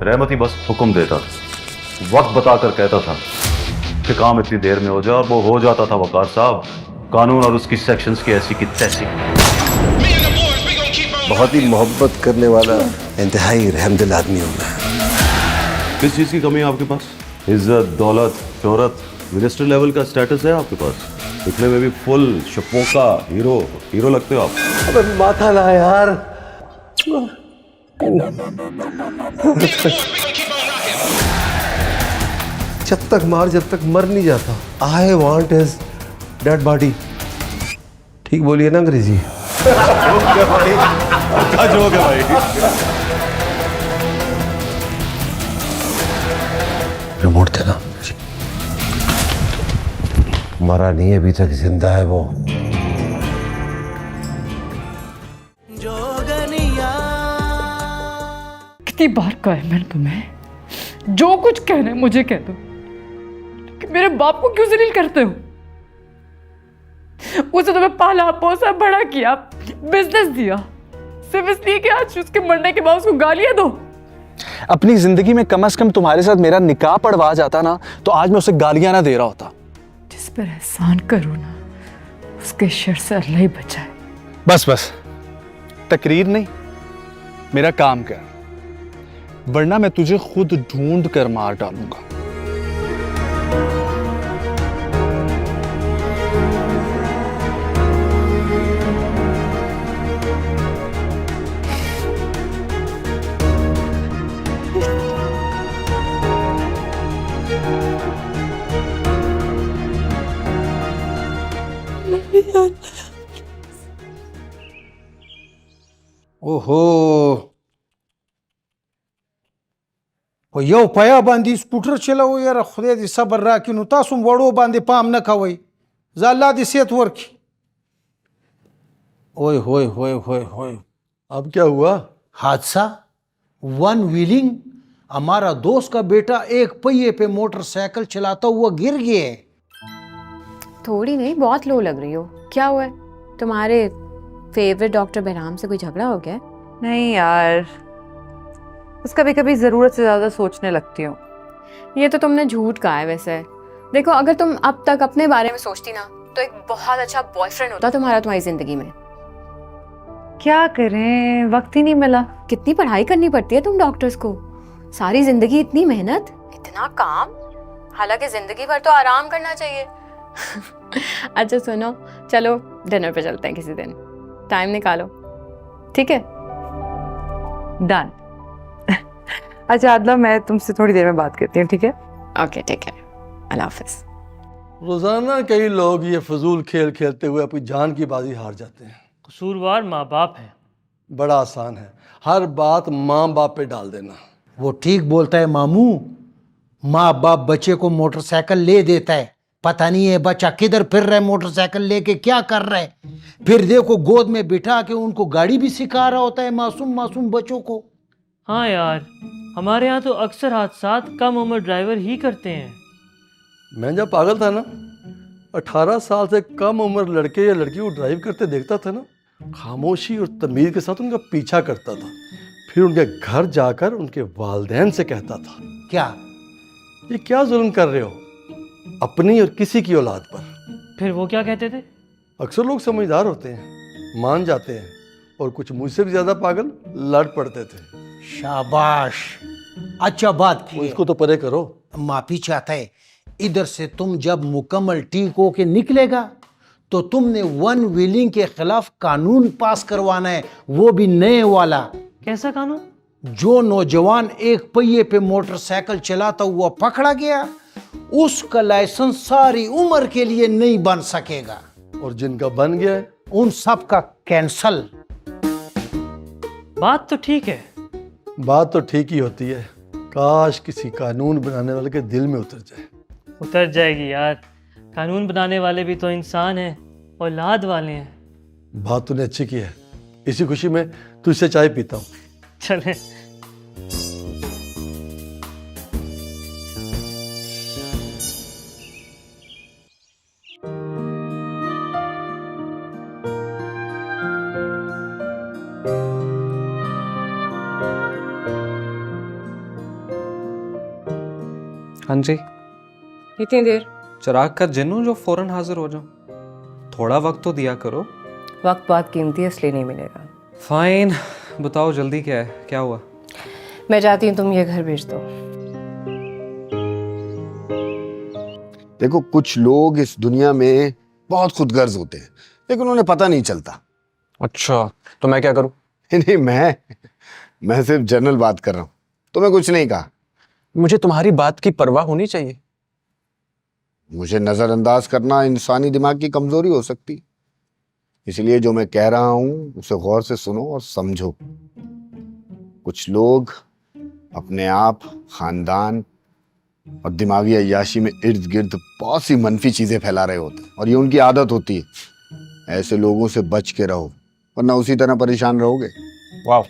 रहमत ही बस हुक्म देता था, वक्त बताकर कहता था कि काम इतनी देर में हो जाए, और वो हो जाता था वकार साहब। कानून और उसकी सेक्शंस की ऐसी की तैसी। बहुत ही मोहब्बत करने वाला इंतहाई रहमदिल आदमी हूँ मैं। किस चीज़ की कमी है आपके पास? इज्जत, दौलत, शोहरत, मिनिस्टर लेवल का स्टेटस है आपके पास। दिखने में भी फुल शपोका हीरो लगते हो आप। अबे माथा ला यार। जब तक मार, जब तक मर नहीं जाता। I want his dead body. ठीक बोलिए ना अंग्रेजी? अच्छा जोक है भाई। रिमोट देना। मरा नहीं है अभी तक, जिंदा है वो। कितनी बार कहा है मैंने तुम्हें, जो कुछ कहना है मुझे कह दो, कि मेरे बाप को क्यों जलील करते हो? उसे तुम्हें पाला पोसा बड़ा किया, बिजनेस दिया, सिर्फ इसलिए कि आज उसके मरने के बाद उसको गालियां दो। अपनी जिंदगी में कम से कम तुम्हारे साथ मेरा निकाह पढ़वा जाता ना, तो आज मैं उसे गालियां ना दे रहा होता। जिस पर एहसान करो ना, उसके शर से अल्लाह ही बचाए। बस तकरीर नहीं, मेरा काम कर, वरना मैं तुझे खुद ढूंढ कर मार डालूंगा। ओहो, यो पया बांधी स्कूटर चलाओ यार, खुदा दी सबर राखी नु तासुम वड़ो बांधे पाम न खवई अल्लाह दी सेहत वर्की। ओए होए होए होए होए, अब क्या हुआ? हादसा, वन व्हीलिंग। हमारा दोस्त का बेटा एक पहिए पे मोटरसाइकिल चलाता हुआ गिर गया। थोड़ी नहीं, बहुत लो लग रही हो। क्या हुआ है? तुम्हारे फेवरेट डॉक्टर बहराम से कोई झगड़ा हो गया? नहीं यार, बस कभी कभी ज़रूरत से ज़्यादा सोचने लगती हूँ। ये तो तुमने झूठ कहा है वैसे। देखो, अगर तुम अब तक अपने बारे में सोचती ना, तो एक बहुत अच्छा बॉयफ्रेंड होता तुम्हारी जिंदगी में। क्या करें, वक्त ही नहीं मिला। कितनी पढ़ाई करनी पड़ती है तुम डॉक्टर्स को, सारी जिंदगी इतनी मेहनत, इतना काम, हालांकि जिंदगी भर तो आराम करना चाहिए। अच्छा सुनो, चलो डिनर पे चलते हैं किसी दिन, टाइम निकालो, ठीक है? डन। अच्छा आदला, मैं तुमसे थोड़ी देर में बात करती हूँ, ठीक है? ओके, ठीक है, अल्लाह हाफिज। रोजाना कई लोग ये फजूल खेल खेलते हुए अपनी जान की बाजी हार जाते हैं। कसूरवार माँ बाप है। बड़ा आसान है हर बात माँ बाप पे डाल देना। वो ठीक बोलता है मामू, माँ बाप बच्चे को मोटरसाइकिल ले देता है, पता नहीं है बच्चा किधर फिर रहा है, मोटरसाइकिल लेके क्या कर रहा है। फिर देखो गोद में बिठा के उनको गाड़ी भी सिखा रहा होता है मासूम मासूम बच्चों को। हाँ यार, हमारे यहाँ तो अक्सर हादसात कम उम्र ड्राइवर ही करते हैं। मैं जब पागल था ना, 18 साल से कम उम्र लड़के या लड़की को ड्राइव करते देखता था ना, खामोशी और तमीज़ के साथ उनका पीछा करता था। फिर उनके घर जाकर उनके वालिदैन से कहता था, क्या ये क्या जुल्म कर रहे हो अपनी और किसी की औलाद पर। फिर वो क्या कहते थे? अक्सर लोग समझदार होते हैं, मान जाते हैं, और कुछ मुझसे भी ज़्यादा पागल लड़ पड़ते थे। शाबाश, अच्छा बात की। इसको तो परे करो। माफी चाहता है। इधर से तुम जब मुकम्मल ठीक होके निकलेगा तो तुमने वन व्हीलिंग के खिलाफ कानून पास करवाना है, वो भी नए वाला। कैसा कानून? जो नौजवान एक पहिए पे मोटरसाइकिल चलाता हुआ पकड़ा गया, उसका लाइसेंस सारी उम्र के लिए नहीं बन सकेगा, और जिनका बन गया है उन सब का कैंसल। बात तो ठीक है। बात तो ठीक ही होती है, काश किसी कानून बनाने वाले के दिल में उतर जाए। उतर जाएगी यार, कानून बनाने वाले भी तो इंसान हैं, औलाद वाले हैं। बात तूने अच्छी की है, इसी खुशी में तुझसे चाय पीता हूँ। चले। हाँ जी, कितनी देर? चिराग का जिन हूँ जो फौरन हाजिर हो जाऊँ। थोड़ा वक्त तो दिया करो। वक्त बहुत कीमती है, इसलिए नहीं मिलेगा। फाइन, बताओ जल्दी क्या है, क्या हुआ? मैं चाहती हूँ तुम ये घर भेज दो। देखो, कुछ लोग इस दुनिया में बहुत खुदगर्ज होते हैं, लेकिन उन्हें पता नहीं चलता। अच्छा, तो मैं क्या करूं? नहीं, मैं सिर्फ जनरल बात कर रहा हूं, तुम्हें कुछ नहीं कहा। मुझे तुम्हारी बात की परवाह होनी चाहिए। मुझे नजरअंदाज करना इंसानी दिमाग की कमजोरी हो सकती, इसलिए जो मैं कह रहा हूं उसे गौर से सुनो और समझो। कुछ लोग अपने आप, खानदान और दिमागी अय्याशी में इर्द गिर्द बहुत सी मनफी चीजें फैला रहे होते हैं, और ये उनकी आदत होती है। ऐसे लोगों से बच के रहो, वरना उसी तरह परेशान रहोगे। वाह,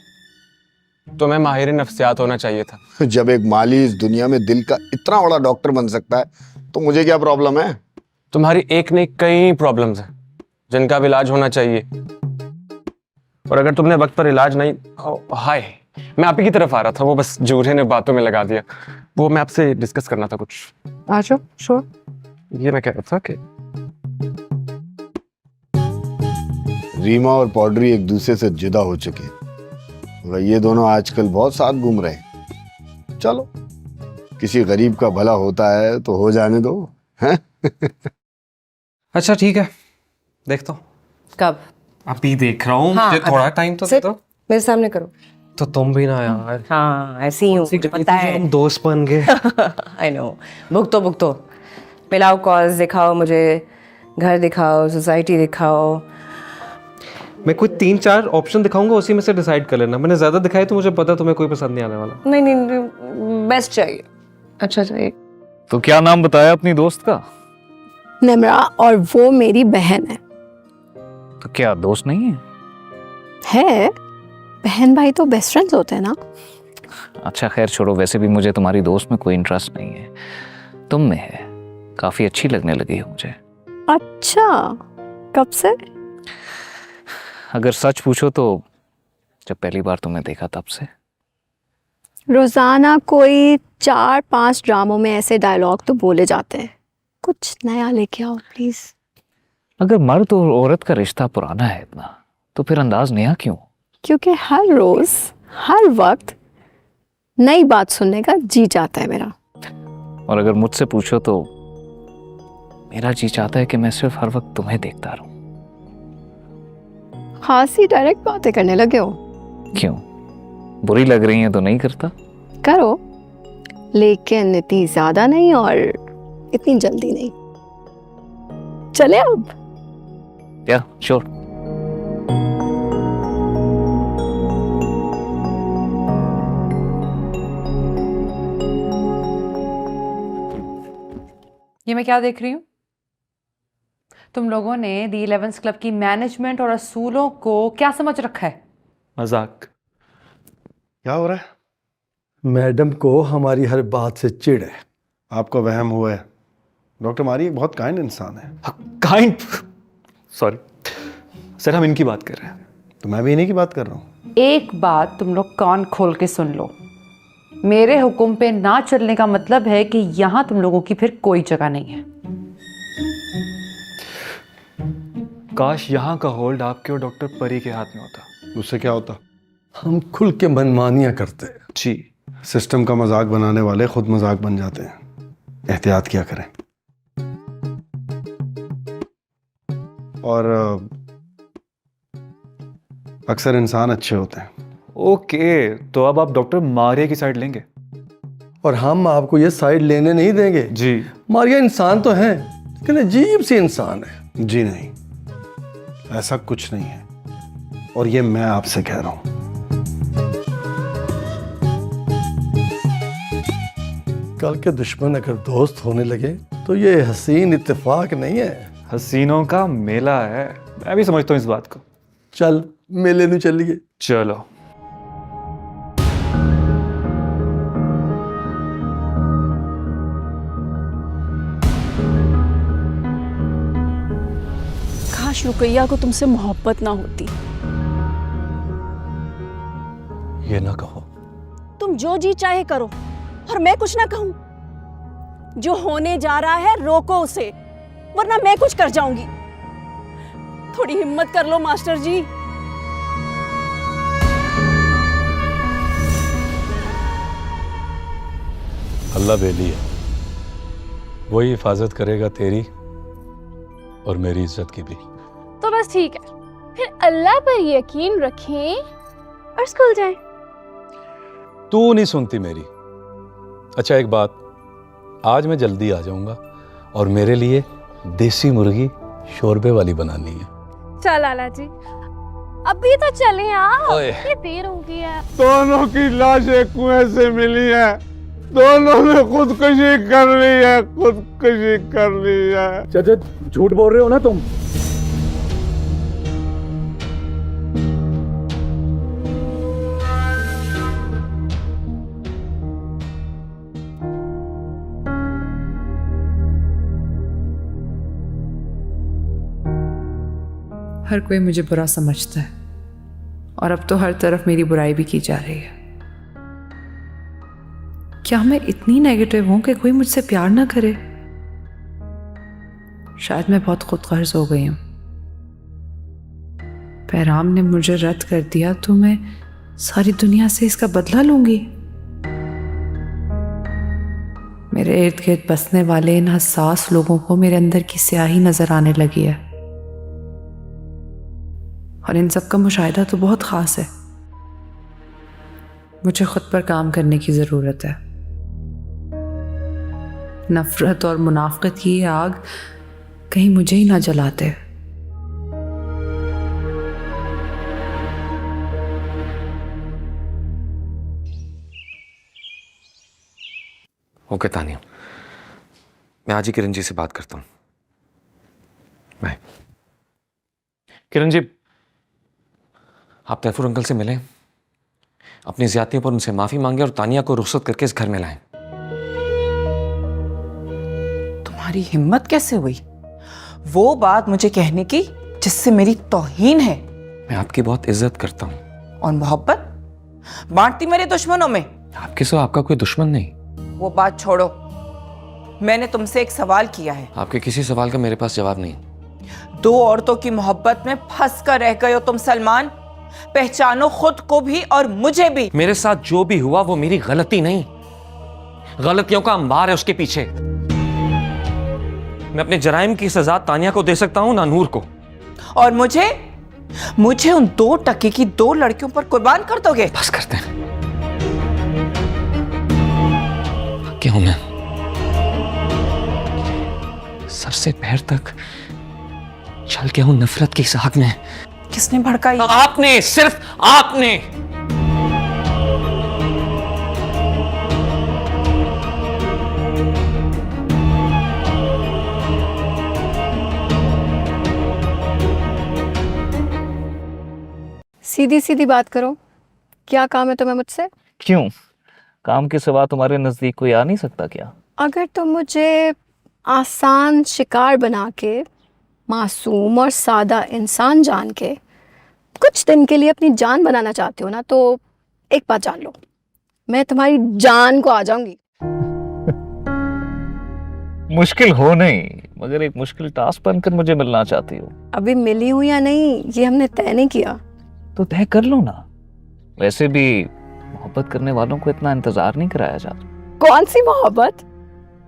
तुम्हें माहिर नफ्सियात होना चाहिए था। जब एक माली इस दुनिया में दिल का इतना बड़ा डॉक्टर बन सकता है, तो मुझे क्या प्रॉब्लम है? तुम्हारी एक नहीं कई प्रॉब्लम्स हैं जिनका भी इलाज होना चाहिए, और अगर तुमने वक्त पर इलाज नहीं... हाय, मैं आप ही की तरफ आ रहा था, वो बस जूरे ने बातों में लगा दिया। वो मैं आपसे डिस्कस करना था कुछ। आ जाओ, श्योर। ये मैं कह रहा था कि रीमा और पॉडरी एक दूसरे से जुदा हो चुके हैं, और ये दोनों आजकल बहुत साथ घूम रहे हैं। चलो, किसी गरीब का भला होता है तो हो जाने दो, हैं? अच्छा ठीक है, देखता हूँ। कब? अभी देख रहा हूँ। हाँ, थोड़ा टाइम तो दे दो। मेरे सामने करो। तो तुम भी ना यार। हाँ, ऐसी ही हूँ, मुझे पता है। हम दोस्त बन गए। I know. भुगतो मिलाओ, कॉल्स दिखाओ मुझे, घर दिखाओ, सोसाइटी दिखाओ। मैं कोई 3-4 ऑप्शन दिखाऊंगा, उसी में से डिसाइड कर लेना। मैंने ज्यादा दिखाए तो मुझे पता तुम्हें कोई पसंद नहीं आने वाला। नहीं, बेस्ट चाहिए, अच्छा चाहिए। तो क्या नाम बताया अपनी दोस्त का? निम्रा, और वो मेरी बहन है। तो क्या दोस्त नहीं है? है, बहन भाई तो बेस्ट फ्रेंड्स होते हैं ना। अच्छा खैर छोड़ो, वैसे भी मुझे तुम्हारी दोस्त में कोई इंटरेस्ट नहीं है, तुम में है। काफी अच्छी लगने लगी है मुझे। अच्छा, कब से? अगर सच पूछो तो जब पहली बार तुम्हें देखा तब से। रोजाना कोई 4-5 ड्रामों में ऐसे डायलॉग तो बोले जाते हैं, कुछ नया लेके आओ प्लीज। अगर मर्द और औरत का रिश्ता पुराना है इतना, तो फिर अंदाज नया क्यों? क्योंकि हर रोज हर वक्त नई बात सुनने का जी चाहता है मेरा। और अगर मुझसे पूछो तो मेरा जी चाहता है कि मैं सिर्फ हर वक्त तुम्हें देखता रहूं। खासी डायरेक्ट बातें करने लगे हो। क्यों, बुरी लग रही हैं तो नहीं करता? करो, लेकिन इतनी ज्यादा नहीं और इतनी जल्दी नहीं। चले अब? या श्योर। ये मैं क्या देख रही हूँ? तुम लोगों ने दी 11th क्लब की मैनेजमेंट और असूलों को क्या समझ रखा है? मजाक। क्या हो रहा है? मैडम को हमारी हर बात से चिढ़ है। आपको वहम हुआ है। डॉक्टर मारी एक बहुत काइंड इंसान है। काइंड? सॉरी सर, हम इनकी बात कर रहे हैं। तो मैं भी इन्हीं की बात कर रहा हूँ। एक बात तुम लोग कान खोल के सुन लो, मेरे हुक्म पे ना चलने का मतलब है कि यहाँ तुम लोगों की फिर कोई जगह नहीं है। काश यहाँ का होल्ड आपके और डॉक्टर परी के हाथ में होता। उससे क्या होता? हम खुल के मनमानियां करते हैं जी। सिस्टम का मजाक बनाने वाले खुद मजाक बन जाते हैं। एहतियात किया करें। और अक्सर इंसान अच्छे होते हैं। ओके, तो अब आप डॉक्टर मारिया की साइड लेंगे? और हम आपको ये साइड लेने नहीं देंगे। जी। मारिया इंसान तो है, लेकिन अजीब सी इंसान है। जी नहीं, ऐसा कुछ नहीं है, और ये मैं आपसे कह रहा हूं। कल के दुश्मन अगर दोस्त होने लगे तो ये हसीन इत्तेफाक नहीं है। हसीनों का मेला है, मैं भी समझता हूँ इस बात को। चल मेले में चलिए। चलो। काश रुकैया को तुमसे मोहब्बत ना होती। ये ना कहो। तुम जो जी चाहे करो और मैं कुछ ना कहूं। जो होने जा रहा है रोको उसे, वरना मैं कुछ कर जाऊंगी। थोड़ी हिम्मत कर लो मास्टर जी। अल्लाह बेली है, वही हिफाजत करेगा तेरी और मेरी इज्जत की भी। तो बस ठीक है, फिर अल्लाह पर यकीन रखें और स्कूल जाएं। तू नहीं सुनती मेरी। अच्छा एक बात, आज मैं जल्दी आ जाऊंगा और मेरे लिए देसी मुर्गी शोरबे वाली बनानी है। चल लाला जी, अभी तो चले आप, ये देर हो गई है। दोनों की लाशें कुएं से मिली है, दोनों ने खुदकुशी कर ली है, खुदकुशी कर ली है। चाचा झूठ बोल रहे हो ना तुम? हर कोई मुझे बुरा समझता है और अब तो हर तरफ मेरी बुराई भी की जा रही है। क्या मैं इतनी नेगेटिव हूं कि कोई मुझसे प्यार ना करे? शायद मैं बहुत खुदगर्ज हो गई हूं। पैराम ने मुझे रद्द कर दिया तो मैं सारी दुनिया से इसका बदला लूंगी। मेरे इर्द गिर्द बसने वाले इन हसास लोगों को मेरे अंदर की स्याही नजर आने लगी है और इन सब का मुशाहिदा तो बहुत खास है। मुझे खुद पर काम करने की जरूरत है। नफरत और मुनाफिकत की ये आग कहीं मुझे ही ना जलाते। ओके तानिया, मैं आज ही किरण जी से बात करता हूँ। बाय। किरण जी, आप तैफूर अंकल से मिलें, अपनी ज्यादतियों पर उनसे माफी मांगे और तानिया को रुखसत करके इस घर में लाएं। तुम्हारी हिम्मत कैसे हुई वो बात मुझे कहने की जिससे मेरी तौहीन है? मैं आपकी बहुत इज्जत करता हूँ। और मोहब्बत बांटती मेरे दुश्मनों में? आपके सिवा आपका कोई दुश्मन नहीं। वो बात छोड़ो, मैंने तुमसे एक सवाल किया है। आपके किसी सवाल का मेरे पास जवाब नहीं। दो औरतों की मोहब्बत में फंस कर रह गए हो तुम सलमान। पहचानो खुद को भी और मुझे भी। मेरे साथ जो भी हुआ वो मेरी गलती नहीं, गलतियों का अंबार है उसके पीछे। मैं अपने जराइम की सजा तानिया को दे सकता हूं, ना नूर को। और मुझे उन 2 टके की 2 लड़कियों पर कुर्बान कर दोगे? बस करते हैं। क्या हूं मैं? सर से पैर तक चल के हूं नफरत की साग में। किसने भड़काई? आपने, सिर्फ आपने। सीधी सीधी बात करो, क्या काम है तुम्हें मुझसे? क्यों? काम के सिवा तुम्हारे नजदीक कोई आ नहीं सकता क्या? अगर तुम मुझे आसान शिकार बना के मासूम और सादा इंसान जान के कुछ दिन के लिए अपनी जान बनाना चाहते हो ना, तो एक बात जान लो, मैं तुम्हारी जान को आ जाऊंगी। मुश्किल हो नहीं, मगर एक मुश्किल टास्क बनकर मुझे मिलना चाहती हो। अभी मिली हूं या नहीं ये हमने तय नहीं किया। तो तय कर लो ना। वैसे भी मोहब्बत करने वालों को इतना इंतजार नहीं कराया जाता। कौन सी मोहब्बत?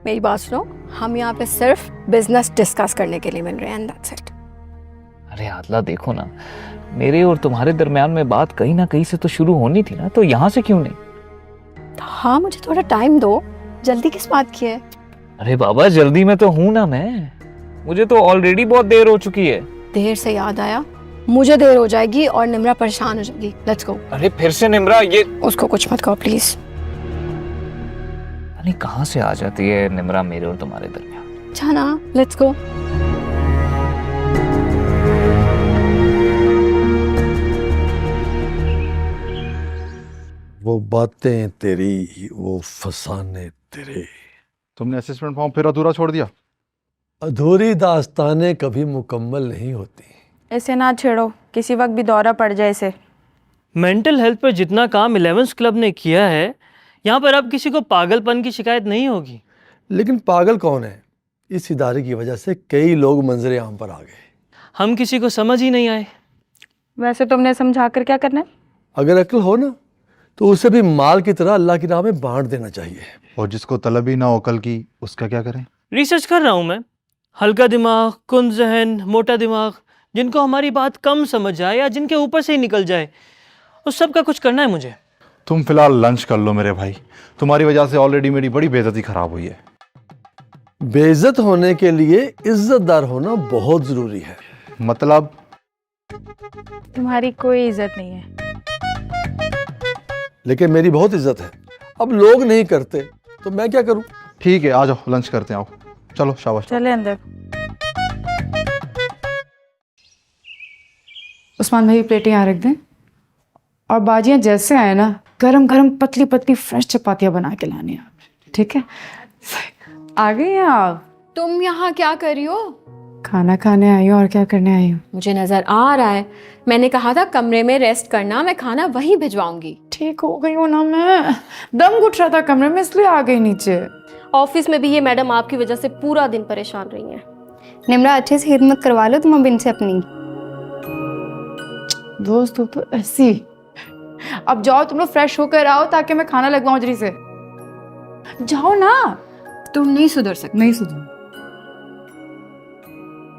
मेरी बात सुनो, हम यहाँ पे सिर्फ बिजनेस डिस्कस करने के लिए मिल रहे हैं, एंड दैट्स इट। अरे आदला, देखो ना, मेरे और तुम्हारे दरमियान में बात कहीं ना कहीं से तो शुरू होनी थी ना, तो यहाँ से क्यों नहीं? हाँ, मुझे थोड़ा टाइम दो, जल्दी किस बात की है? अरे बाबा, जल्दी में तो हूं ना मैं। मुझे तो ऑलरेडी बहुत देर हो चुकी है। देर से याद आया, मुझे देर हो जाएगी और निम्रा परेशान हो जाएगी। Let's go. अरे फिर से निम्रा, ये उसको कुछ मत कहो प्लीज। नहीं, कहाँ से आ जाती है निम्रा मेरे और तुम्हारे दरमियान? जाना, लेट्स गो। वो बातें तेरी, वो फसाने तेरे। तुमने असेसमेंट फॉर्म फिर अधूरा छोड़ दिया? अधूरी दास्तानें कभी मुकम्मल नहीं होती। ऐसे ना छेड़ो, किसी वक्त भी दौरा पड़ जाए इसे। मेंटल हेल्थ पर जितना काम 11th क्लब ने किया है, यहाँ पर अब किसी को पागलपन की शिकायत नहीं होगी। लेकिन पागल कौन है? इस इदारे की वजह से कई लोग मंजरे आम पर आ गए। हम किसी को समझ ही नहीं आए। वैसे तुमने समझा कर क्या करना है? अगर अक्ल हो ना तो उसे भी माल की तरह अल्लाह की राह में बांट देना चाहिए। और जिसको तलब ही ना हो अकल की, उसका क्या करें? रिसर्च कर रहा हूँ मैं। हल्का दिमाग, कुंद जहन, मोटा दिमाग, जिनको हमारी बात कम समझ आए या जिनके ऊपर से ही निकल जाए, उस सब का कुछ करना है मुझे। तुम फिलहाल लंच कर लो मेरे भाई, तुम्हारी वजह से ऑलरेडी मेरी बड़ी बेइज्जती खराब हुई है। बेइज्जत होने के लिए इज्जतदार होना बहुत जरूरी है। मतलब? तुम्हारी कोई इज्जत नहीं है। लेकिन मेरी बहुत इज्जत है। अब लोग नहीं करते तो मैं क्या करूं? ठीक है, आ जाओ लंच करते हैं, आओ चलो शाबाश। चले अंदर। उस्मान भाई प्लेटें यहाँ रख दें, और बाजियाँ जैसे आए ना गरम गरम पतली पतली फ्रेश चपातियाँ बना के लानी आप, ठीक है? आ गई हैं आप? तुम यहाँ क्या कर रही हो? खाना खाने आई हूँ, और क्या करने आई हूँ? मुझे नजर आ रहा है। मैंने कहा था कमरे में रेस्ट करना, मैं खाना वहीं भिजवाऊंगी। ठीक हो गई हूँ ना मैं, दम घुट रहा था कमरे में इसलिए आ गई नीचे। ऑफिस में भी ये मैडम आपकी वजह से पूरा दिन परेशान रही हैं। निम्रा अच्छे से खिदमत करवा लो तुम अब इनसे अपनी। दोस्त हो तो ऐसी। अब जाओ तुम लोग फ्रेश होकर आओ ताकि मैं खाना लगवाऊं जल्दी से। जाओ ना। तुम नहीं सुधर सकते। नहीं सुधर।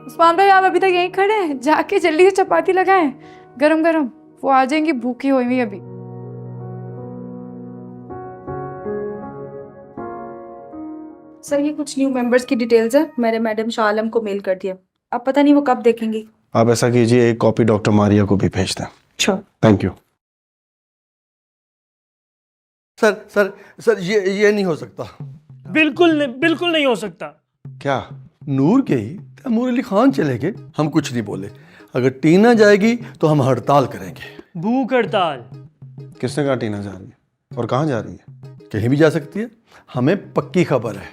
उस्मान भाई आप अभी तक यहीं खड़े हैं, जाके जल्दी से चपाती लगाएं गरम गरम, वो आ जाएंगी भूखी हुई हुई अभी। सर ये कुछ न्यू मेंबर्स की डिटेल्स है, मैंने मैडम शाह आलम को मेल कर दिया, अब पता नहीं वो कब देखेंगी। आप ऐसा कीजिए, एक कॉपी डॉक्टर मारिया को भी भेज दें। Sure. Thank you. Sir sir sir ये नहीं हो सकता। बिल्कुल नहीं हो सकता। क्या? नूर के ही तैमूर अली खान चले गए, हम कुछ नहीं बोले। अगर टीना जाएगी तो हम हड़ताल करेंगे। भूख हड़ताल? किसने कहा टीना जा रही है? और कहाँ जा रही है? कहीं भी जा सकती है, हमें पक्की खबर है।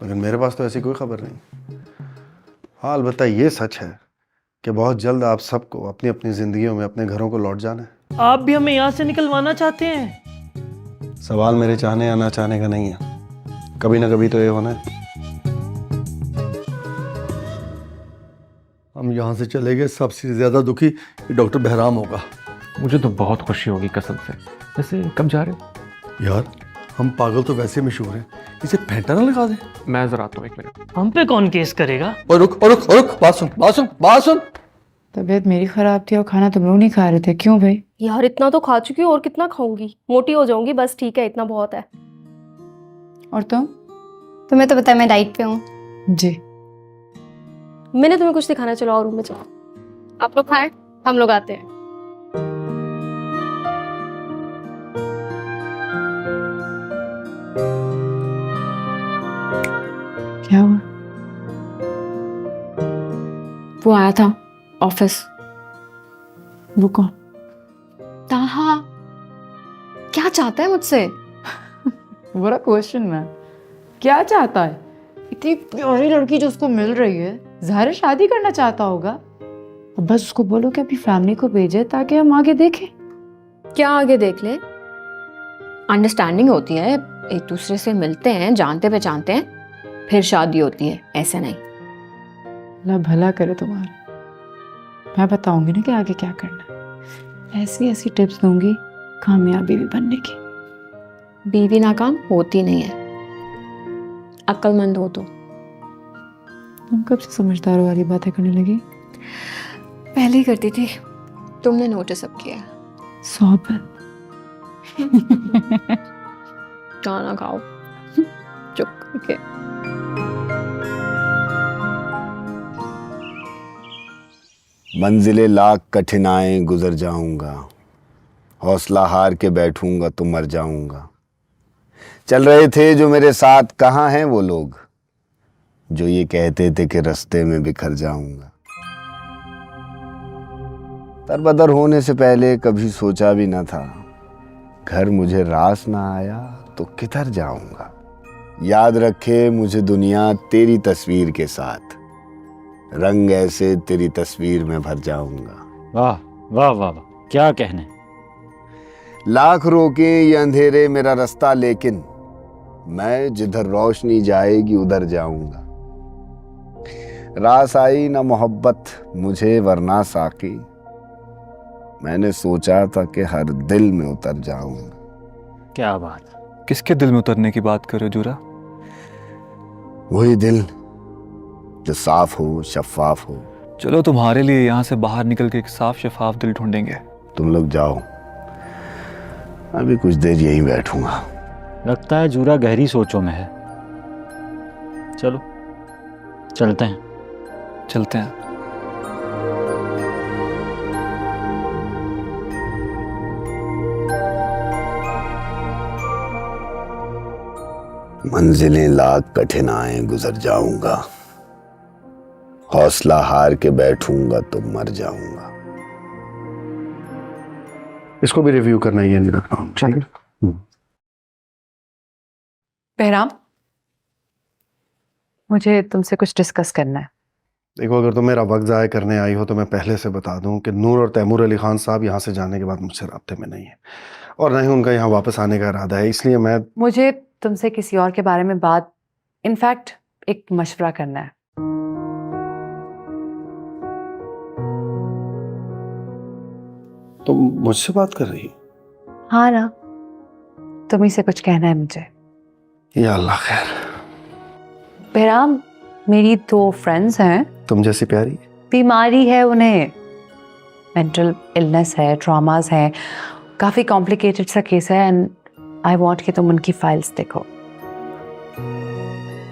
लेकिन मेरे पास तो ऐसी कोई खबर नहीं। हाँ अलबत्ता ये सच है कि बहुत जल्द आप सबको अपनी अपनी जिंदगियों में अपने घरों को लौट जाना है। आप भी हमें यहाँ से निकलवाना चाहते हैं? सवाल मेरे चाहने या ना चाहने का नहीं है, कभी ना कभी तो ये होना है। हम यहाँ से चले गए, सबसे ज्यादा दुखी डॉक्टर बहराम होगा। मुझे तो बहुत खुशी होगी कसम से। वैसे कब जा रहे हो? यार हम पागल तो वैसे मशहूर हैं, इसे फेंटा ना लगा दे। मैं जरा आता हूँ, एक मिनट। हम पे कौन केस करेगा? और रुक, बात सुन। तबीयत मेरी खराब थी और खाना तुम लोग नहीं खा रहे थे, क्यों भाई? यार इतना तो खा चुकी हूँ, और कितना खाऊंगी? मोटी हो जाऊंगी, बस ठीक है, इतना बहुत है। और तुम? तुम्हें तो पता है मैं डाइट पे हूँ। जी। मैंने तुम्हें कुछ दिखाना, चलो और रूम में चलो। आप लोग खाएं, हम लोग आते हैं। क्या हुआ? वो आया था ऑफिस। वो कौन? ताहा। क्या चाहता है मुझसे? बड़ा क्वेश्चन मैम, क्या चाहता है? इतनी प्यारी लड़की जो उसको मिल रही है, ज़ाहिर है शादी करना चाहता होगा। अब बस उसको बोलो कि अपनी फैमिली को भेजे ताकि हम आगे देखें। क्या आगे देख ले? अंडरस्टैंडिंग होती है, एक दूसरे से मिलते हैं, जानते पहचानते हैं, फिर शादी होती है, ऐसे नहीं। अल्लाह भला करे तुम्हारा। मैं बताऊंगी ना कि आगे क्या करना है, ऐसी ऐसी टिप्स दूंगी कामयाब बीवी बनने की। बीवी नाकाम होती नहीं है, अक्लमंद हो तो। तुम कब से समझदारों वाली बातें करने लगी? पहले ही करती थी, तुमने नोटिस अब किया। सोहबत। खाना खाओ चुप करके। मंजिले लाख कठिनाई गुजर जाऊंगा, हौसला हार के बैठूंगा तो मर जाऊंगा। चल रहे थे जो मेरे साथ, कहाँ हैं वो लोग जो ये कहते थे कि रास्ते में बिखर जाऊंगा। तरबदर होने से पहले कभी सोचा भी न था, घर मुझे रास ना आया तो किधर जाऊंगा। याद रखे मुझे दुनिया तेरी तस्वीर के साथ, रंग ऐसे तेरी तस्वीर में भर जाऊंगा। वाह वाह वाह वाह, क्या कहने। लाख रोके ये अंधेरे मेरा रास्ता, लेकिन मैं जिधर रोशनी जाएगी उधर जाऊंगा। रास आई ना मोहब्बत मुझे वरना साकी, मैंने सोचा था कि हर दिल में उतर जाऊंगा। क्या बात। किसके दिल में उतरने की बात कर रहे हो जूरा? वही दिल जो साफ हो, शफाफ हो। चलो तुम्हारे लिए यहाँ से बाहर निकल के एक साफ शफाफ दिल ढूंढेंगे। तुम लोग जाओ, अभी कुछ देर यहीं बैठूंगा। लगता है जूरा गहरी सोचों में है। चलो चलते हैं। चलते हैं। मंजिलें लाख कठिनाइयां गुजर जाऊंगा, हौसला हार के बैठूंगा तो मर जाऊंगा। इसको भी रिव्यू करना ही है, नहीं रखना। ठीक है। बहराम, मुझे तुमसे कुछ डिस्कस करना है। देखो, अगर तुम मेरा वक्त ज़ाया करने आई हो तो मैं पहले से बता दूं कि नूर और तैमूर अली खान साहब यहाँ से जाने के बाद मुझसे राब्ते में नहीं है और ना ही उनका यहाँ वापस आने का इरादा है। इसलिए मुझे तुमसे किसी और के बारे में बात, इनफैक्ट एक मशवरा करना है। तुम मुझसे बात कर रही? हाँ ना, तुम्ही से कुछ कहना है मुझे। या अल्लाह खैर। बहराम, मेरी 2 फ्रेंड्स हैं। तुम जैसी प्यारी। बीमारी है उन्हें, मेंटल इलनेस है, ट्रॉमास है, काफ़ी कॉम्प्लिकेटेड सा केस है एंड आई वांट कि तुम उनकी फाइल्स देखो।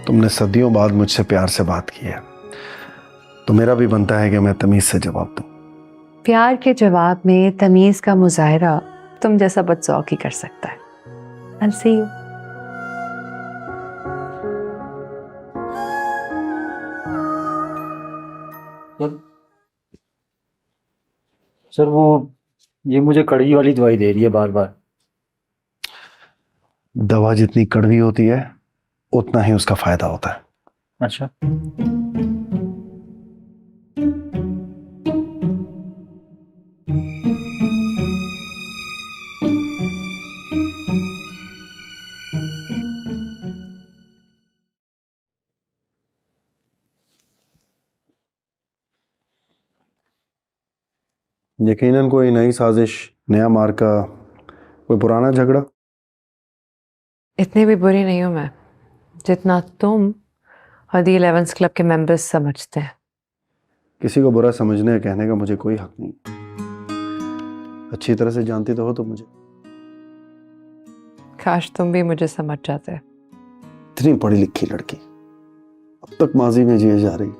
तुमने सदियों बाद मुझसे प्यार से बात की है तो मेरा भी बनता है कि मैं तमीज से जवाब दूं। प्यार के जवाब में तमीज का मुजाहरा तुम जैसा बदसौक ही कर सकता है। I'll see you. सर वो ये मुझे कड़वी वाली दवाई दे रही है बार बार। दवा जितनी कड़वी होती है उतना ही उसका फायदा होता है। अच्छा। यकीनन कोई नई साजिश, नया मार्का, कोई पुराना झगड़ा? इतनी भी बुरी नहीं हूं मैं जितना तुम और दी 11th क्लब के मेंबर्स समझते हैं। किसी को बुरा समझने या कहने का मुझे कोई हक नहीं। अच्छी तरह से जानती तो हो तुम मुझे। काश तुम भी मुझे समझ जाते। इतनी पढ़ी लिखी लड़की अब तक माजी में जिए जा रही।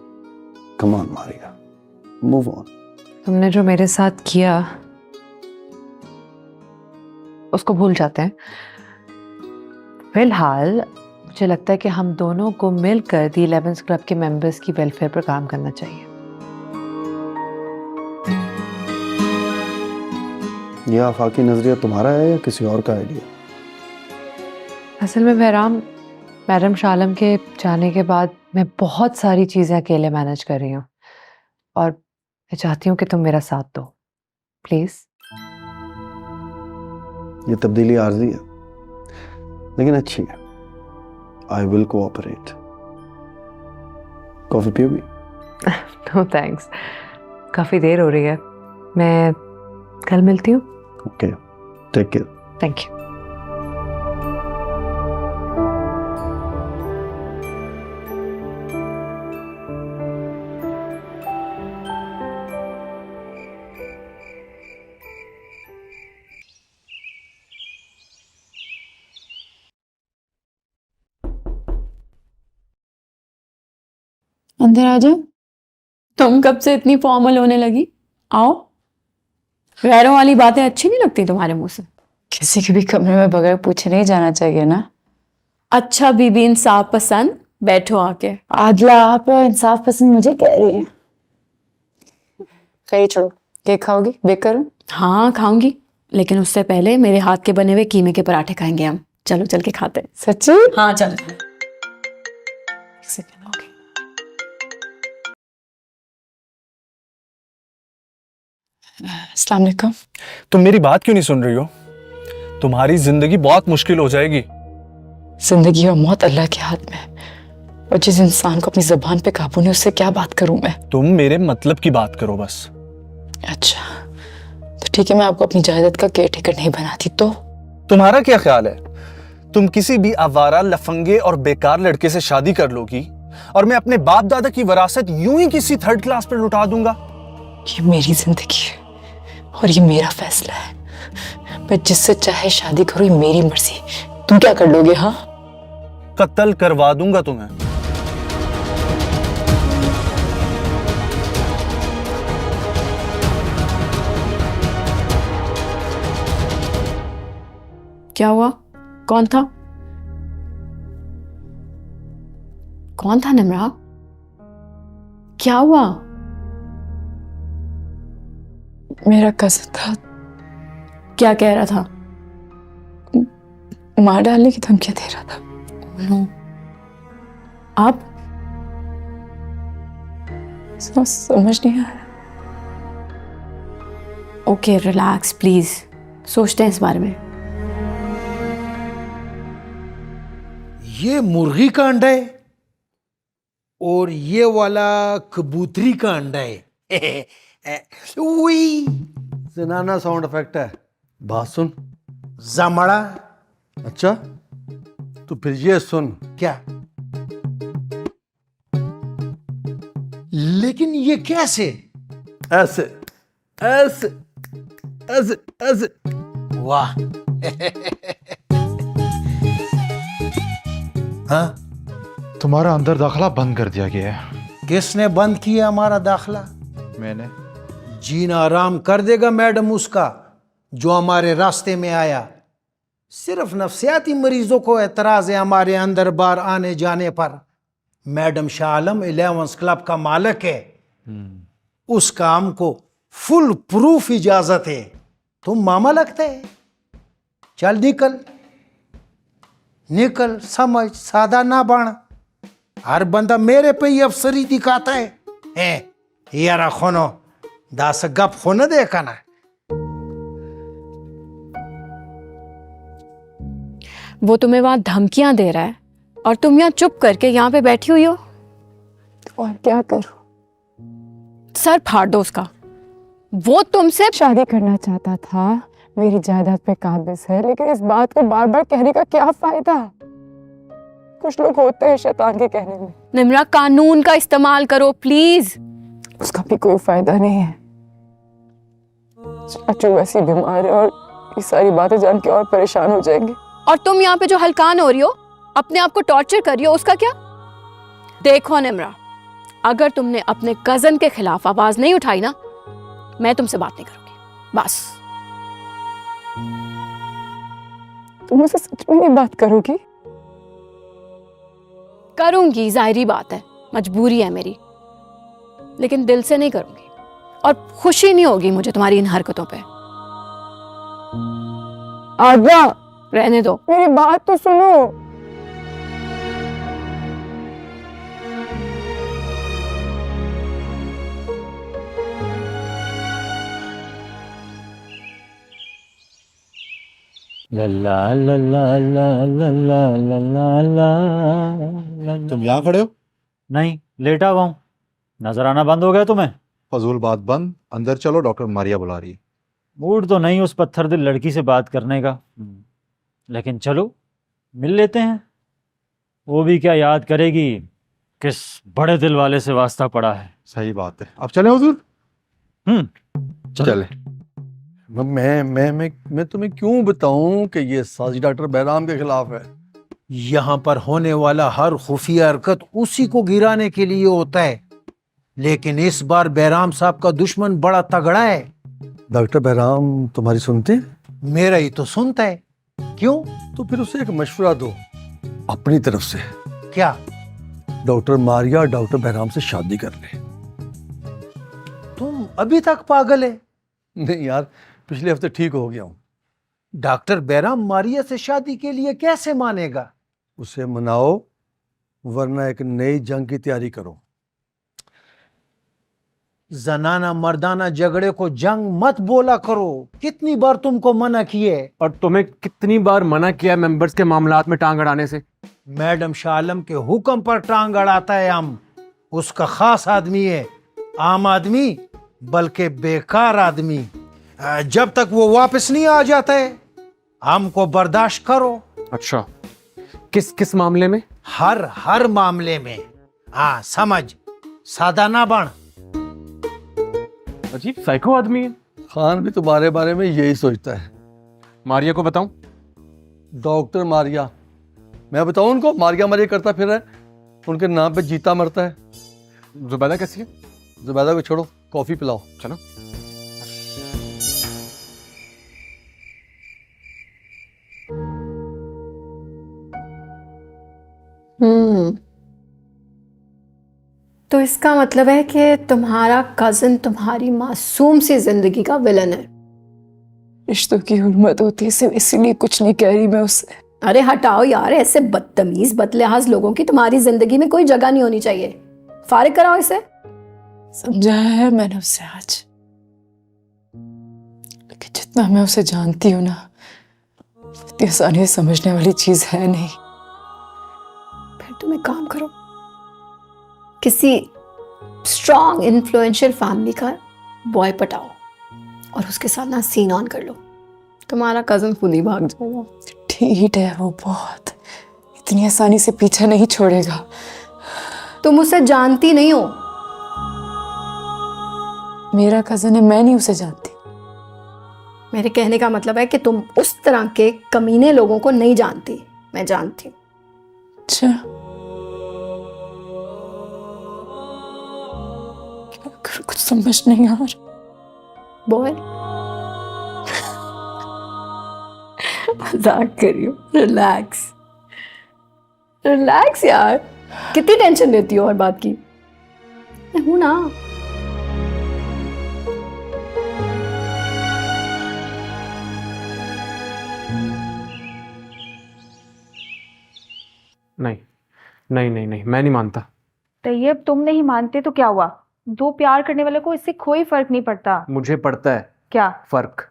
Come on Maria, move on. तुमने जो मेरे साथ किया उसको भूल जाते हैं। फिलहाल मुझे लगता है कि हम दोनों को मिलकर दी 11th क्लब के मेंबर्स की वेलफेयर पर काम करना चाहिए। यह आफाकी नजरिया तुम्हारा है या किसी और का आइडिया? असल में बहराम, मैडम शालम के जाने के बाद मैं बहुत सारी चीज़ें अकेले मैनेज कर रही हूँ और मैं चाहती हूँ कि तुम मेरा साथ दो प्लीज। ये तब्दीली आर्जी है लेकिन अच्छी है। I will cooperate. कॉफी पियोगी? नो थैंक्स, काफी देर हो रही है। मैं कल मिलती हूँ। Okay, take care. Thank you. अंदर आ जाओ। तुम कब से इतनी फॉर्मल होने लगी? आओ। गैरों वाली बातें अच्छी नहीं लगती तुम्हारे मुंह से? किसी के भी कमरे में बगैर पूछे नहीं जाना चाहिए ना। अच्छा बीबी इंसाफ पसंद, बैठो आके। आदला, आप इंसाफ पसंद मुझे कह रही हैं? कहीं छोड़ो, केक खाओगी? बेक करूं? हाँ खाऊंगी, लेकिन उससे पहले मेरे हाथ के बने हुए कीमे के पराठे खाएंगे हम। चलो चल के खाते हैं। सच्ची? हाँ चलो। अस्सलाम वालेकुम। तुम मेरी बात क्यों नहीं सुन रही हो? तुम्हारी जिंदगी बहुत मुश्किल हो जाएगी। जिंदगी और मौत अल्लाह के हाथ में है, और जिस इंसान को अपनी जुबान पे काबू नहीं, उससे क्या बात करूं मैं? तुम मेरे मतलब की बात करो बस। अच्छा तो ठीक है, मैं आपको अपनी जायदाद का केयरटेकर नहीं बनाती तो? तुम्हारा क्या ख्याल है, तुम किसी भी आवारा, लफंगे और बेकार लड़के से शादी कर लोगी और मैं अपने बाप दादा की विरासत यूं ही किसी थर्ड क्लास पर लुटा दूंगा? ये मेरी जिंदगी है और ये मेरा फैसला है। मैं जिससे चाहे शादी करूं, ये मेरी मर्जी। तुम क्या कर लोगे? हाँ, कत्ल करवा दूंगा तुम्हें। क्या हुआ? कौन था? कौन था निम्रा? क्या हुआ? मेरा कज़न था। क्या कह रहा था? मार डालने की धमकियां दे रहा था। नो। आप? समझ नहीं आ रहा। ओके रिलैक्स प्लीज, सोचते हैं इस बारे में। ये मुर्गी का अंडा है और ये वाला कबूतरी का अंडा है। उई, जनाना साउंड इफेक्ट है। बात सुन। जमड़ा। अच्छा तो फिर ये सुन। क्या? लेकिन ये कैसे? ऐसे ऐसे ऐसे ऐसे। वाह। हाँ, तुम्हारा अंदर दाखला बंद कर दिया गया है। किसने बंद किया हमारा दाखला? मैंने। जीना आराम कर देगा मैडम उसका जो हमारे रास्ते में आया। सिर्फ नफ्सियाती मरीजों को एतराज है हमारे अंदर बार आने जाने पर। मैडम शाह आलम 11 क्लब का मालिक है, उस काम को फुल प्रूफ इजाजत है। तुम मामा लगते है। चल निकल निकल, समझ सादा ना बन। हर बंदा मेरे पे ही अफसरी दिखाता है। यारा खोनो दास गप खोने देखा ना। वो तुम्हें वहां धमकियां दे रहा है और तुम यहाँ चुप करके यहाँ पे बैठी हुई हो। और क्या करूं? सर फाड़ दो उसका। वो तुमसे शादी करना चाहता था, मेरी जायदाद पे काबिज है, लेकिन इस बात को बार बार कहने का क्या फायदा? कुछ लोग होते हैं शैतान के कहने में। निम्रा कानून का इस्तेमाल करो प्लीज। उसका भी कोई फायदा नहीं है। चाचू वैसी बीमार है और ये सारी बातें जान के और परेशान हो जाएंगे। और तुम यहाँ पे जो हलकान हो रही हो, अपने आप को टॉर्चर कर रही हो, उसका क्या? देखो निम्रा, अगर तुमने अपने कजन के खिलाफ आवाज नहीं उठाई ना, मैं तुमसे बात नहीं करूंगी। बस। तुम मुझसे सच में नहीं बात करोगी? करूंगी, जाहिरी बात है, मजबूरी है मेरी, लेकिन दिल से नहीं करूंगी। और खुशी नहीं होगी मुझे तुम्हारी इन हरकतों पे। आजा, रहने दो। मेरी बात तो सुनो। ला ला ला ला ला ला ला ला ला। तुम यहाँ खड़े हो? नहीं, लेटा हुआ हूँ। नजर आना बंद हो गया तुम्हें? फजूल बात बंद, अंदर चलो, डॉक्टर मारिया बुला रही है। मूड तो नहीं उस पत्थर दिल लड़की से बात करने का, लेकिन चलो मिल लेते हैं। वो भी क्या याद करेगी किस बड़े दिल वाले से वास्ता पड़ा है। सही बात है। अब चले हुजूर? चले। मैं तुम्हें क्यों बताऊं कि ये साजिश डॉक्टर बहराम के खिलाफ है। यहां पर होने वाला हर खुफिया हरकत उसी को गिराने के लिए होता है, लेकिन इस बार बहराम साहब का दुश्मन बड़ा तगड़ा है। डॉक्टर बहराम तुम्हारी सुनते हैं? मेरा ही तो सुनता है। क्यों? तो फिर उसे एक मशवरा दो अपनी तरफ से। क्या? डॉक्टर मारिया डॉक्टर बहराम से शादी कर ले। तुम अभी तक पागल है? नहीं यार, पिछले हफ्ते ठीक हो गया हूं। डॉक्टर बहराम मारिया से शादी के लिए कैसे मानेगा? उसे मनाओ, वरना एक नई जंग की तैयारी करो। जनाना मर्दाना झगड़े को जंग मत बोला करो। कितनी बार तुमको मना किए। और तुम्हें कितनी बार मना किया मेंबर्स के मामलात में टांग अड़ाने से? मैडम शाह आलम के हुक्म पर टांग अड़ाता है हम। उसका खास आदमी है, आम आदमी बल्कि बेकार आदमी। जब तक वो वापस नहीं आ जाता है हमको बर्दाश्त करो। अच्छा, किस किस मामले में? हर मामले में। हाँ समझ, सादा ना बन। अजीब साइको आदमी है। खान भी तुम्हारे बारे में यही सोचता है। मारिया को बताऊं? डॉक्टर मारिया, मैं बताऊं उनको? मारिया मारिया करता फिर है, उनके नाम पे जीता मरता है। जुबैदा कैसी है? जुबैदा को छोड़ो, कॉफी पिलाओ। चलो। तो इसका मतलब है कि तुम्हारा कजिन तुम्हारी मासूम सी जिंदगी का विलन है। रिश्तों की हुर्मत होती है, सिर्फ इसीलिए कुछ नहीं कह रही मैं उससे। अरे हटाओ यार, ऐसे बदतमीज बदलिहाज लोगों की तुम्हारी जिंदगी में कोई जगह नहीं होनी चाहिए। फारिग कराओ इसे। समझाया है मैंने उसे आज, लेकिन जितना मैं उसे जानती हूँ ना, इतनी आसानी से समझने वाली चीज है नहीं। फिर तुम एक काम करो, किसी स्ट्रॉन्ग इन्फ्लुएंशियल फैमिली का बॉय पटाओ और उसके साथ ना सीन ऑन कर लो। तुम्हारा कजन खुद ही भाग जाएगा। ठीक है, वो बहुत इतनी आसानी से पीछा नहीं छोड़ेगा। तुम उसे जानती नहीं हो। मेरा कजन है, मैं नहीं उसे जानती। मेरे कहने का मतलब है कि तुम उस तरह के कमीने लोगों को नहीं जानती। मैं जानती हूँ। अच्छा, कुछ समझ नहीं आ रहा। बॉय मजाक कर रही हूँ। रिलैक्स रिलैक्स यार, कितनी टेंशन लेती हो हर बात की। मैं हूं ना। नहीं नहीं नहीं नहीं, मैं नहीं मानता। तैयब तुम नहीं मानते तो क्या हुआ? दो प्यार करने वाले को इससे कोई फर्क नहीं पड़ता। मुझे पड़ता है। क्या फर्क?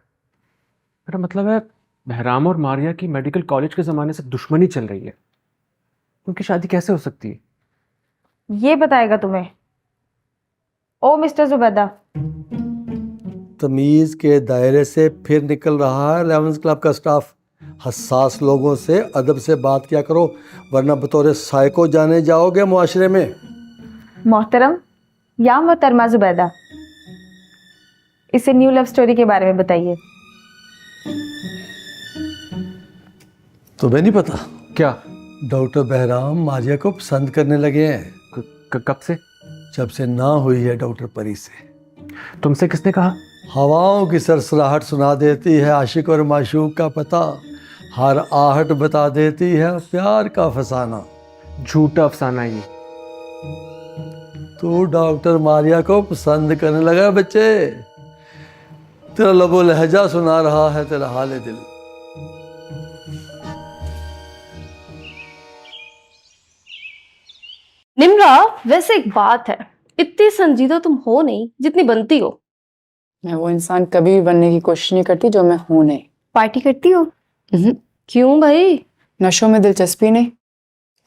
मेरा मतलब है बहराम और मारिया की मेडिकल कॉलेज के जमाने से दुश्मनी चल रही है। उनकी शादी कैसे हो सकती है? ये बताएगा तुम्हें? ओ मिस्टर जुबैदा, तमीज के दायरे से फिर निकल रहा है 11th क्लब का स्टाफ। हसास लोगों से अदब से बात किया करो, वरना बतौर साइको जाने जाओगे मुआशरे में। मोहतरम या मोहतरमा जुबैदा, इसे न्यू लव स्टोरी के बारे में बताइए। तुम्हें नहीं पता? क्या? डॉक्टर बहराम मारिया को पसंद करने लगे हैं। कब से? जब से ना हुई है डॉक्टर परी से। तुमसे किसने कहा? हवाओं की सरसराहट सुना देती है आशिक और माशूक का पता, हर आहट बता देती है प्यार का फसाना। झूठा अफसाना ये। तू डॉक्टर मारिया को पसंद करने लगा बच्चे। तेरा लबो लहजा सुना रहा है तेरा हाल दिल। निम्रा, वैसे एक बात है, इतनी संजीदा तुम हो नहीं जितनी बनती हो। मैं वो इंसान कभी भी बनने की कोशिश नहीं करती जो मैं हूं नहीं। पार्टी करती हो? क्यों भाई? नशों में दिलचस्पी नहीं,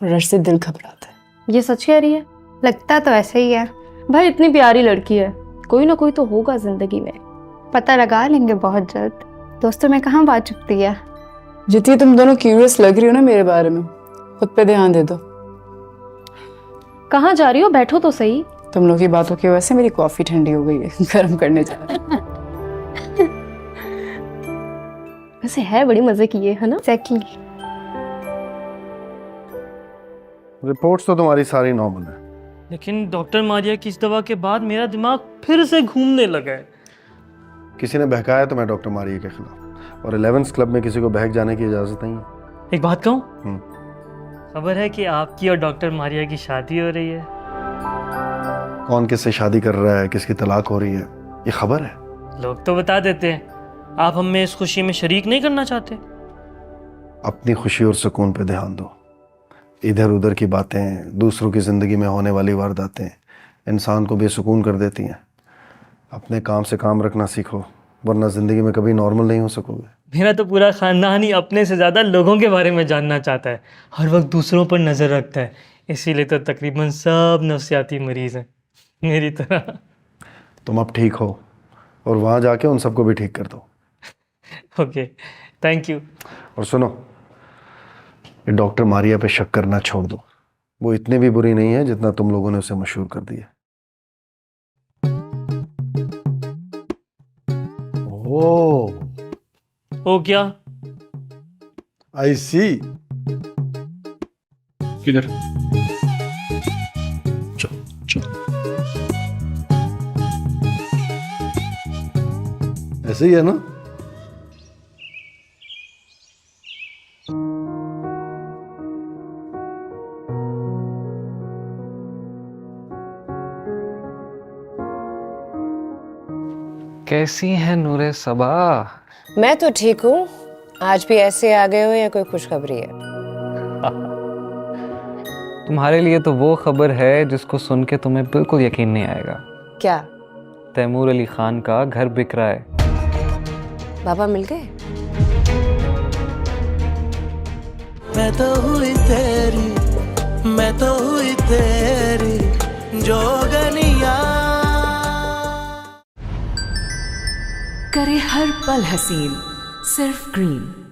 रश से दिल घबराता है। ये सच कह रही है? लगता तो ऐसे ही है। भाई इतनी प्यारी लड़की है, कोई ना कोई तो होगा जिंदगी में। पता लगा लेंगे बहुत जल्द। दोस्तों में कहाँ बात चुकती है। जितनी तुम दोनों क्यूरियस लग रही हो ना मेरे बारे में, खुद पे ध्यान दे दो। कहाँ जा रही हो? बैठो तो सही। तुम लोग की बातों की वजह से मेरी कॉफी ठंडी हो गई है, गर्म करने जा रही हूं। वैसे है बड़ी मजे की है ना? Exactly. रिपोर्ट्स तो तुम्हारी सारी नॉर्मल है, लेकिन डॉक्टर मारिया की इस दवा के बाद मेरा दिमाग फिर से घूमने लगा है। किसी ने बहकाया तो मैं डॉक्टर मारिया के खिलाफ, और 11th क्लब में किसी को बहक जाने की इजाजत नहीं है। एक बात कहूँ, खबर है कि आपकी और डॉक्टर मारिया की शादी हो रही है। कौन किससे शादी कर रहा है, किसकी तलाक हो रही है, ये खबर है? लोग तो बता देते हैं। आप हमें इस खुशी में शरीक नहीं करना चाहते? अपनी खुशी और सुकून पे ध्यान दो। इधर उधर की बातें, दूसरों की ज़िंदगी में होने वाली वारदातें इंसान को बेसुकून कर देती हैं। अपने काम से काम रखना सीखो, वरना ज़िंदगी में कभी नॉर्मल नहीं हो सकोगे। मेरा तो पूरा खानदान ही अपने से ज़्यादा लोगों के बारे में जानना चाहता है, हर वक्त दूसरों पर नज़र रखता है, इसीलिए तो तकरीबन सब नफ्सियाती मरीज़ हैं मेरी तरह। तुम अब ठीक हो और वहाँ जाके उन सबको भी ठीक कर दो। Okay, thank you. और सुनो, ये डॉक्टर मारिया पे शक करना छोड़ दो, वो इतनी भी बुरी नहीं है जितना तुम लोगों ने उसे मशहूर कर दिया। ओ क्या? आई सी। किधर? ऐसे ही है ना? कैसी है नूरे सबा? मैं तो ठीक हूँ। आज भी ऐसे आ गए हो या कोई खुशखबरी है? तुम्हारे लिए तो वो खबर है जिसको सुन के तुम्हें बिल्कुल यकीन नहीं आएगा। क्या? तैमूर अली खान का घर बिक रहा है। बाबा मिल गए? मैं तो हुई तेरी जोगनिया। करे हर पल हसीन सिर्फ ग्रीन।